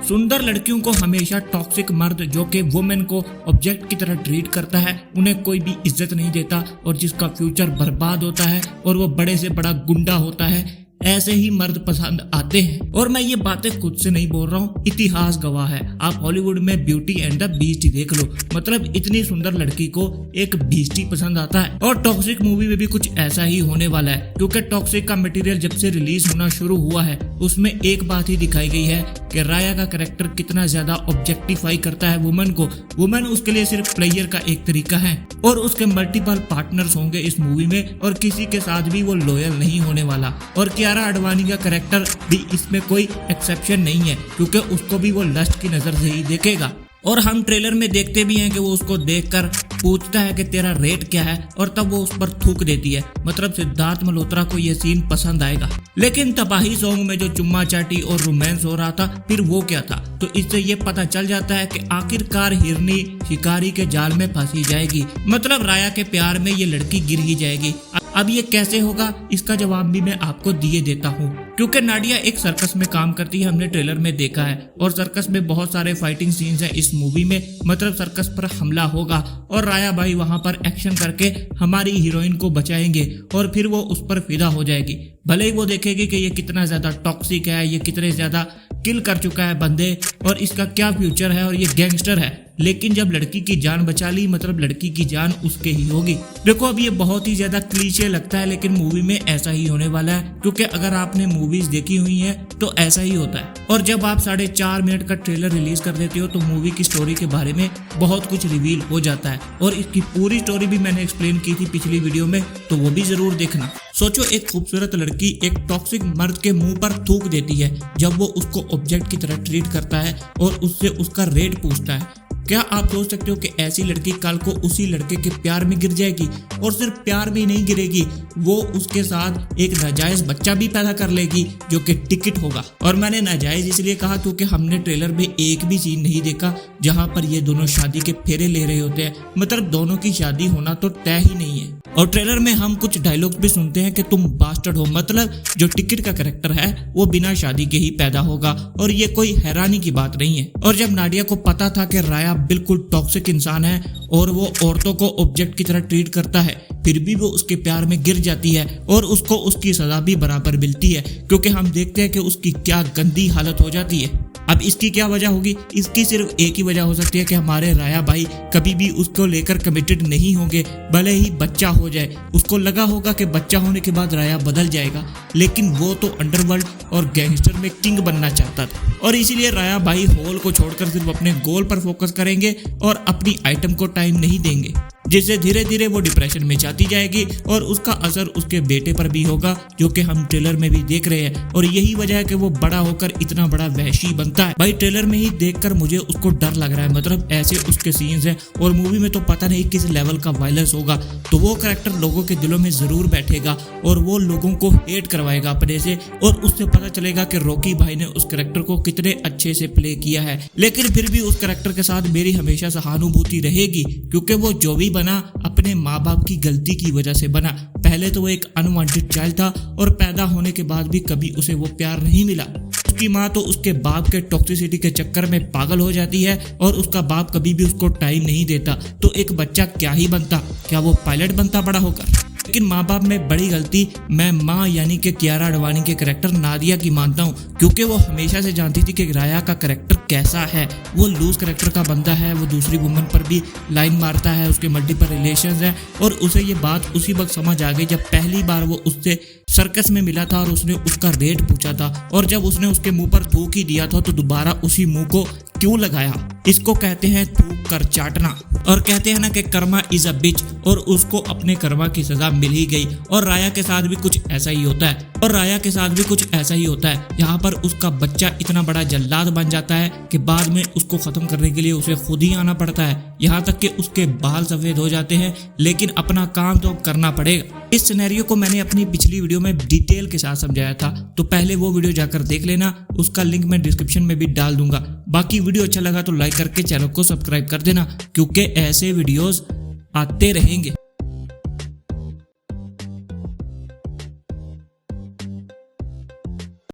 सुंदर लड़कियों को हमेशा टॉक्सिक मर्द जो कि वुमेन को ऑब्जेक्ट की तरह ट्रीट करता है, उन्हें कोई भी इज्जत नहीं देता और जिसका फ्यूचर बर्बाद होता है और वो बड़े से बड़ा गुंडा होता है, ऐसे ही मर्द पसंद आते हैं। और मैं ये बातें खुद से नहीं बोल रहा हूँ, इतिहास गवाह है। आप हॉलीवुड में ब्यूटी एंड द बीस्ट देख लो, मतलब इतनी सुंदर लड़की को एक बीस्ट ही पसंद आता है। और टॉक्सिक मूवी में भी कुछ ऐसा ही होने वाला है, क्योंकि टॉक्सिक का मटेरियल जब से रिलीज होना शुरू हुआ है उसमें एक बात ही दिखाई गई है कि राया का कैरेक्टर कितना ज्यादा ऑब्जेक्टिफाई करता है वुमेन को। वुमेन उसके लिए सिर्फ प्लेयर का एक तरीका है और उसके मल्टीपल पार्टनर्स होंगे इस मूवी में और किसी के साथ भी वो लॉयल नहीं होने वाला। और कियारा आडवाणी का कैरेक्टर भी इसमें कोई एक्सेप्शन नहीं है, क्योंकि उसको भी वो लस्ट की नजर से ही देखेगा। और हम ट्रेलर में देखते भी हैं कि वो उसको देखकर पूछता है कि तेरा रेट क्या है, और तब वो उस पर थूक देती है। मतलब सिद्धार्थ मल्होत्रा को ये सीन पसंद आएगा। लेकिन तबाही सॉन्ग में जो चुम्मा चाटी और रोमांस हो रहा था, फिर वो क्या था? तो इससे ये पता चल जाता है कि आखिरकार हिरनी शिकारी के जाल में फंसी जाएगी, मतलब राया के प्यार में ये लड़की गिर ही जाएगी। अब ये कैसे होगा, इसका जवाब भी मैं आपको दिए देता हूँ। क्योंकि नाडिया एक सर्कस में काम करती है, हमने ट्रेलर में देखा है, और सर्कस में बहुत सारे फाइटिंग सीन्स हैं इस मूवी में। मतलब सर्कस पर हमला होगा और राया भाई वहां पर एक्शन करके हमारी हीरोइन को बचाएंगे और फिर वो उस पर फिदा हो जाएगी। भले ही वो देखेगी कि ये कितना ज्यादा टॉक्सिक है, ये कितने ज्यादा किल कर चुका है बंदे और इसका क्या फ्यूचर है और ये गैंगस्टर है, लेकिन जब लड़की की जान बचा ली, मतलब लड़की की जान उसके ही होगी। देखो अब ये बहुत ही ज्यादा क्लीशे लगता है, लेकिन मूवी में ऐसा ही होने वाला है, क्योंकि अगर आपने मूवीज देखी हुई हैं तो ऐसा ही होता है। और जब आप 4.5 मिनट का ट्रेलर रिलीज कर देते हो तो मूवी की स्टोरी के बारे में बहुत कुछ रिवील हो जाता है। और इसकी पूरी स्टोरी भी मैंने एक्सप्लेन की थी पिछली वीडियो में, तो वो भी जरूर देखना। सोचो एक खूबसूरत लड़की एक टॉक्सिक मर्द के मुंह पर थूक देती है जब वो उसको ऑब्जेक्ट की तरह ट्रीट करता है और उससे उसका रेट पूछता है। क्या आप सोच सकते हो कि ऐसी लड़की कल को उसी लड़के के प्यार में गिर जाएगी? और सिर्फ प्यार में ही नहीं गिरेगी, वो उसके साथ एक नाजायज बच्चा भी पैदा कर लेगी जो कि टिकट होगा। और मैंने नाजायज इसलिए कहा क्योंकि हमने ट्रेलर में एक भी सीन नहीं देखा जहां पर ये दोनों शादी के फेरे ले रहे होते हैं, मतलब दोनों की शादी होना तो तय ही नहीं है। और ट्रेलर में हम कुछ डायलॉग्स भी सुनते हैं कि तुम बास्टर्ड हो, मतलब जो टिकट का कैरेक्टर है वो बिना शादी के ही पैदा होगा, और ये कोई हैरानी की बात नहीं है। और जब नाडिया को पता था कि राया बिल्कुल टॉक्सिक इंसान है और वो औरतों को ऑब्जेक्ट की तरह ट्रीट करता है, फिर भी वो उसके प्यार में गिर जाती है और उसको उसकी सजा भी बराबर मिलती है, क्योंकि हम देखते हैं कि उसकी क्या गंदी हालत हो जाती है। अब इसकी क्या वजह होगी? इसकी सिर्फ एक ही वजह हो सकती है कि हमारे राया भाई कभी भी उसको लेकर कमिटेड नहीं होंगे, भले ही बच्चा हो जाए। उसको लगा होगा कि बच्चा होने के बाद राया बदल जाएगा, लेकिन वो तो अंडरवर्ल्ड और गैंगस्टर में किंग बनना चाहता था, और इसीलिए राया भाई हॉल को छोड़कर सिर्फ अपने गोल पर फोकस करेंगे और अपनी आइटम को टाइम नहीं देंगे, जिससे धीरे धीरे वो डिप्रेशन में जाती जाएगी और उसका असर उसके बेटे पर भी होगा, जो कि हम ट्रेलर में भी देख रहे हैं। और यही वजह है कि वो बड़ा होकर इतना बड़ा वहशी बनता है। भाई ट्रेलर में ही देखकर मुझे उसको डर लग रहा है, मतलब ऐसे उसके सीन्स हैं, और मूवी में तो पता नहीं किस लेवल का वायलेंस होगा। तो वो कैरेक्टर लोगों के दिलों में जरूर बैठेगा और वो लोगों को हेट करवाएगा अपने से, और उससे पता चलेगा कि रॉकी भाई ने उस कैरेक्टर को कितने अच्छे से प्ले किया है। लेकिन फिर भी उस कैरेक्टर के साथ मेरी हमेशा सहानुभूति रहेगी, क्योंकि वो जो भी बना अपने माँ बाप की गलती की वजह से बना। पहले तो वो एक अनवांटेड चाइल्ड था और पैदा होने के बाद भी कभी उसे वो प्यार नहीं मिला। उसकी माँ तो उसके बाप के टॉक्सिसिटी के चक्कर में पागल हो जाती है और उसका बाप कभी भी उसको टाइम नहीं देता। तो एक बच्चा क्या ही बनता, क्या वो पायलट बनता बड़ा होकर? लेकिन माँ बाप में बड़ी गलती मैं माँ यानी कि कियारा आडवाणी के कैरेक्टर नादिया की मानता हूँ, क्योंकि वो हमेशा से जानती थी कि राया का कैरेक्टर कैसा है। वो लूज कैरेक्टर का बंदा है, वो दूसरी वुमन पर भी लाइन मारता है, उसके मल्टीपल रिलेशंस हैं, और उसे ये बात उसी वक्त समझ आ गई जब पहली बार वो उससे सर्कस में मिला था और उसने उसका रेट पूछा था, और जब उसने उसके मुंह पर थूक ही दिया था तो दोबारा उसी मुंह को क्यों लगाया? इसको कहते हैं थूक कर चाटना। और कहते हैं ना कि कर्मा इज अ बिच, और उसको अपने कर्मा की सजा मिल ही गई। और राया के साथ भी कुछ ऐसा ही होता है, यहाँ पर उसका बच्चा इतना बड़ा जल्लाद बन जाता है कि बाद में उसको खत्म करने के लिए उसे खुद ही आना पड़ता है, यहाँ तक कि उसके बाल सफेद हो जाते हैं, लेकिन अपना काम तो करना पड़ेगा। इस सिनेरियो को मैंने अपनी पिछली वीडियो में डिटेल के साथ समझाया था, तो पहले वो वीडियो जाकर देख लेना, उसका लिंक मैं डिस्क्रिप्शन में भी डाल दूंगा। बाकी वीडियो अच्छा लगा तो लाइक करके चैनल को सब्सक्राइब कर देना, क्योंकि ऐसे वीडियोस आते रहेंगे।